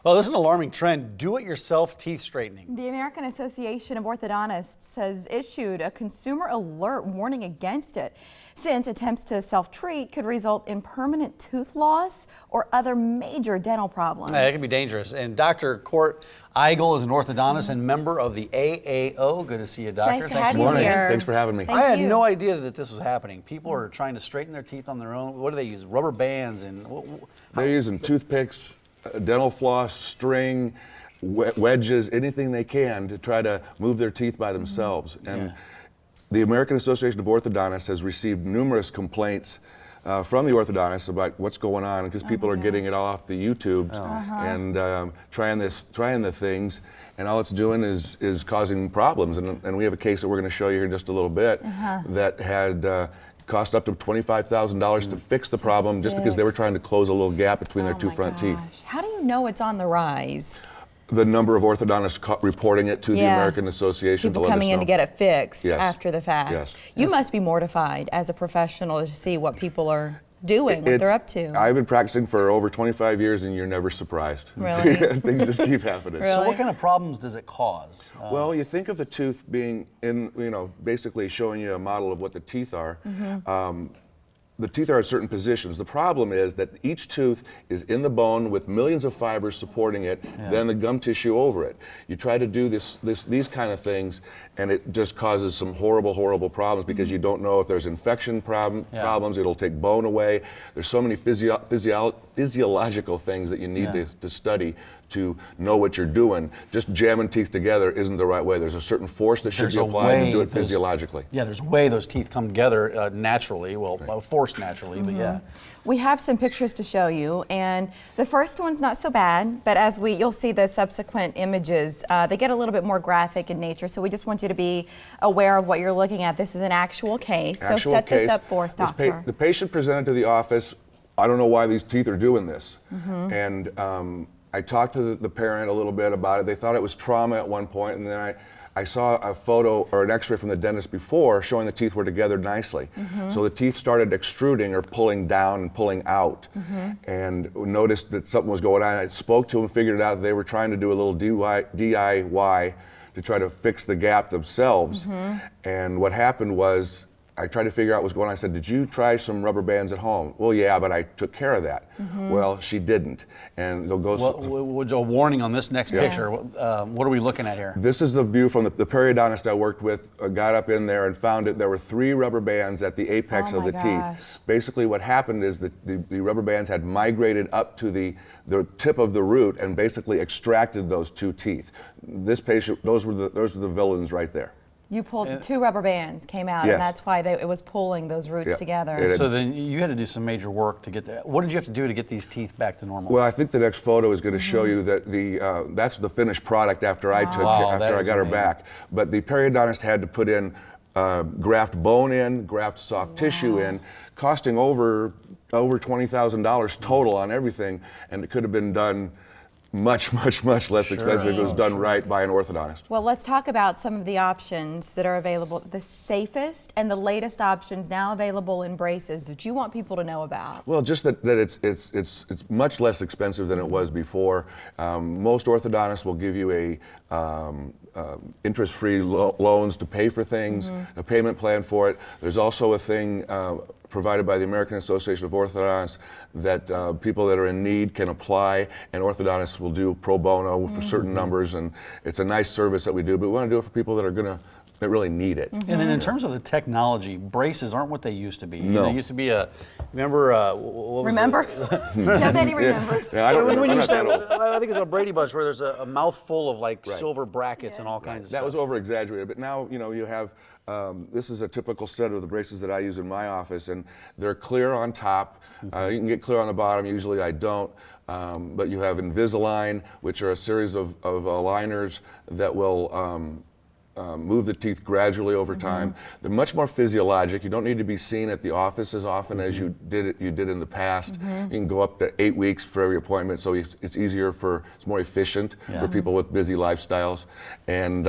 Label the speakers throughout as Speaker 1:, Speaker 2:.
Speaker 1: Well, this is an alarming trend. Do-it-yourself teeth straightening.
Speaker 2: The American Association of Orthodontists has issued a consumer alert warning against it, since attempts to self-treat could result in permanent tooth loss or other major dental problems.
Speaker 1: It can be dangerous. And Dr. Kort Igel is an orthodontist and member of the AAO. Good to see you, Doctor.
Speaker 2: Nice to have
Speaker 3: you
Speaker 2: here.
Speaker 3: Thanks for having me.
Speaker 2: Thank
Speaker 1: I had
Speaker 2: you.
Speaker 1: no idea that this was happening. People are trying to straighten their teeth on their own. What do they use? Rubber bands and
Speaker 3: They're using toothpicks, dental floss, string, wedges, anything they can to try to move their teeth by themselves. And the American Association of Orthodontists has received numerous complaints from the orthodontists about what's going on, because people are getting it off the YouTube and trying the things, and all it's doing is causing problems. And we have a case that we're going to show you here in just a little bit that had cost up to $25,000 to fix the problem just because they were trying to close a little gap between their two front teeth.
Speaker 2: How do you know it's on the rise?
Speaker 3: The number of orthodontists reporting it to the American Association.
Speaker 2: People coming in to get it fixed after the fact.
Speaker 3: Yes.
Speaker 2: You must be mortified as a professional to see what people are doing, what they're up to.
Speaker 3: I've been practicing for over 25 years and you're never surprised.
Speaker 2: Really?
Speaker 3: Things just keep happening.
Speaker 1: So what kind of problems does it cause?
Speaker 3: Well, you think of the tooth being in, basically showing you a model of what the teeth are. The teeth are at certain positions. The problem is that each tooth is in the bone with millions of fibers supporting it, then the gum tissue over it. You try to do these kind of things, and it just causes some horrible, horrible problems because you don't know if there's infection problems. It'll take bone away. There's so many physiological things that you need to study to know what you're doing. Just jamming teeth together isn't the right way. There's a certain force that should be applied to do it physiologically.
Speaker 1: Yeah, there's a way those teeth come together naturally, forced naturally, but
Speaker 2: We have some pictures to show you, and the first one's not so bad, but as you'll see the subsequent images, they get a little bit more graphic in nature, so we just want you to be aware of what you're looking at. This is an actual case, so set this up for us, Doctor.
Speaker 3: The patient presented to the office, I don't know why these teeth are doing this, and I talked to the parent a little bit about it. They thought it was trauma at one point, and then I saw a photo or an x-ray from the dentist before showing the teeth were together nicely. So the teeth started extruding or pulling down and pulling out, and noticed that something was going on. I spoke to them, figured out that they were trying to do a little DIY to try to fix the gap themselves. And what happened was, I tried to figure out what was going on. I said, did you try some rubber bands at home? Well, yeah, but I took care of that. Well, she didn't. And they'll go...
Speaker 1: a warning on this next picture. What are we looking at here?
Speaker 3: This is the view from the periodontist I worked with. Got up in there and found it. There were 3 rubber bands at the apex of the teeth. Basically what happened is that the rubber bands had migrated up to the tip of the root and basically extracted those 2 teeth. This patient, those were the villains right there.
Speaker 2: You pulled 2 rubber bands, came out, and that's why it was pulling those roots together.
Speaker 1: So then you had to do some major work to get that. What did you have to do to get these teeth back to normal?
Speaker 3: Well, I think the next photo is going to show you that that's the finished product after I got her back. But the periodontist had to put in graft bone in, graft soft tissue in, costing over $20,000 total on everything, and it could have been done much less expensive if it was done right by an orthodontist.
Speaker 2: Well, let's talk about some of the options that are available, the safest and the latest options now available in braces that you want people to know about.
Speaker 3: Well, just that it's much less expensive than it was before. Most orthodontists will give you interest-free loans to pay for things, a payment plan for it. There's also a thing provided by the American Association of Orthodontics that people that are in need can apply, and orthodontists will do pro bono for certain numbers, and it's a nice service that we do, but we want to do it for people that are that really need it.
Speaker 1: And then in terms of the technology, braces aren't what they used to be.
Speaker 3: No.
Speaker 1: They used to be remember? What was
Speaker 2: remember? Nobody remembers.
Speaker 3: Yeah,
Speaker 1: I think it's a Brady Bunch where there's a mouthful of silver brackets and all kinds of stuff.
Speaker 3: That was over-exaggerated, but now you have, this is a typical set of the braces that I use in my office, and they're clear on top. You can get clear on the bottom, usually I don't. But you have Invisalign, which are a series of aligners that will move the teeth gradually over time. They're much more physiologic. You don't need to be seen at the office as often as you did in the past. You can go up to 8 weeks for every appointment, so it's more efficient for people with busy lifestyles. And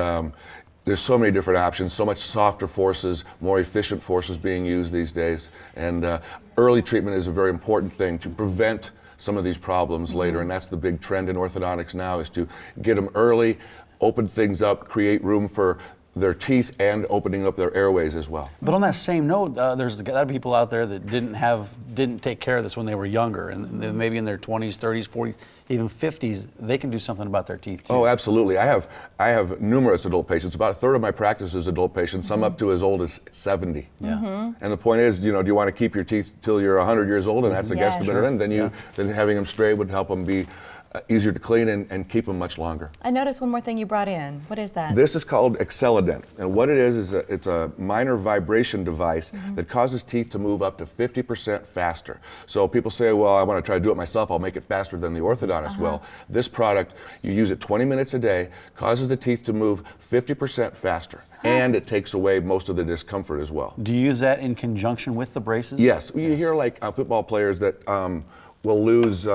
Speaker 3: there's so many different options, so much softer forces, more efficient forces being used these days. And early treatment is a very important thing to prevent some of these problems later, and that's the big trend in orthodontics now, is to get them early, open things up, create room for their teeth and opening up their airways as well.
Speaker 1: But on that same note, there's a lot of people out there that didn't take care of this when they were younger, and maybe in their 20s, 30s, 40s, even 50s, they can do something about their teeth too.
Speaker 3: Oh, absolutely. I have numerous adult patients. About a third of my practice is adult patients, some up to as old as 70.
Speaker 1: Yeah.
Speaker 3: And the point is, do you want to keep your teeth till you're 100 years old, and that's a
Speaker 2: Yes.
Speaker 3: guesstimate, then having them straight would help them be easier to clean and keep them much longer.
Speaker 2: I noticed one more thing you brought in. What is that?
Speaker 3: This is called Excelident, and what it is it's a minor vibration device that causes teeth to move up to 50% faster. So people say, well, I want to try to do it myself, I'll make it faster than the orthodontist. Well, this product, you use it 20 minutes a day, causes the teeth to move 50% faster, and it takes away most of the discomfort as well.
Speaker 1: Do you use that in conjunction with the braces?
Speaker 3: Yes, you hear like football players that will lose,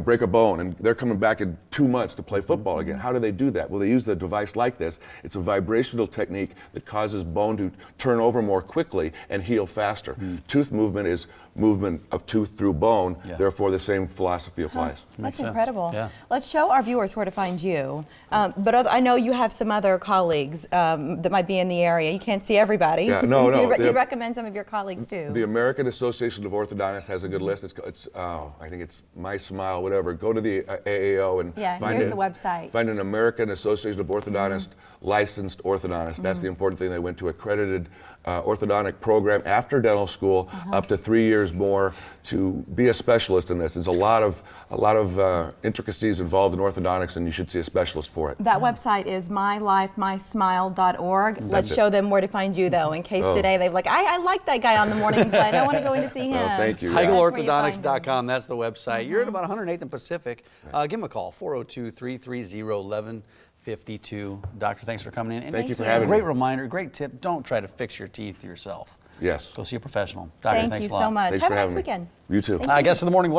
Speaker 3: break a bone, and they're coming back in 2 months to play football again. How do they do that? Well, they use a device like this. It's a vibrational technique that causes bone to turn over more quickly and heal faster. Tooth movement is movement of tooth through bone, therefore the same philosophy applies.
Speaker 2: That's
Speaker 1: sense.
Speaker 2: incredible.
Speaker 1: Yeah.
Speaker 2: Let's show our viewers where to find you. But I know you have some other colleagues that might be in the area. You can't see everybody.
Speaker 3: Yeah, no.
Speaker 2: You recommend some of your colleagues too.
Speaker 3: The American Association of Orthodontists has a good list. I think it's My Smile, whatever. Go to the AAO and
Speaker 2: here's the website.
Speaker 3: Find an American Association of Orthodontists licensed orthodontist. That's the important thing. They went to accredited orthodontic program after dental school, up to 3 years more, to be a specialist in this. There's a lot of intricacies involved in orthodontics, and you should see a specialist for it.
Speaker 2: That website is mylifemysmile.org. Let's show them where to find you, though, in case today they're like, I like that guy on the morning blend. I want to go in to see him.
Speaker 3: Oh, thank you.
Speaker 1: HeigelOrthodontics.com, that's the website. You're at about 108th and Pacific. Give them a call, 402-330-1152. Doctor, thanks for coming in. And
Speaker 3: Thank you for having me.
Speaker 1: Great reminder, great tip. Don't try to fix your teeth yourself.
Speaker 3: Yes.
Speaker 1: Go see a professional. Doctor,
Speaker 2: Thank
Speaker 1: thanks
Speaker 2: you
Speaker 1: a lot.
Speaker 2: so much.
Speaker 3: Thanks
Speaker 2: Have
Speaker 3: for
Speaker 2: a nice
Speaker 3: having me.
Speaker 2: weekend.
Speaker 3: You too.
Speaker 2: Thank
Speaker 1: I guess in the morning.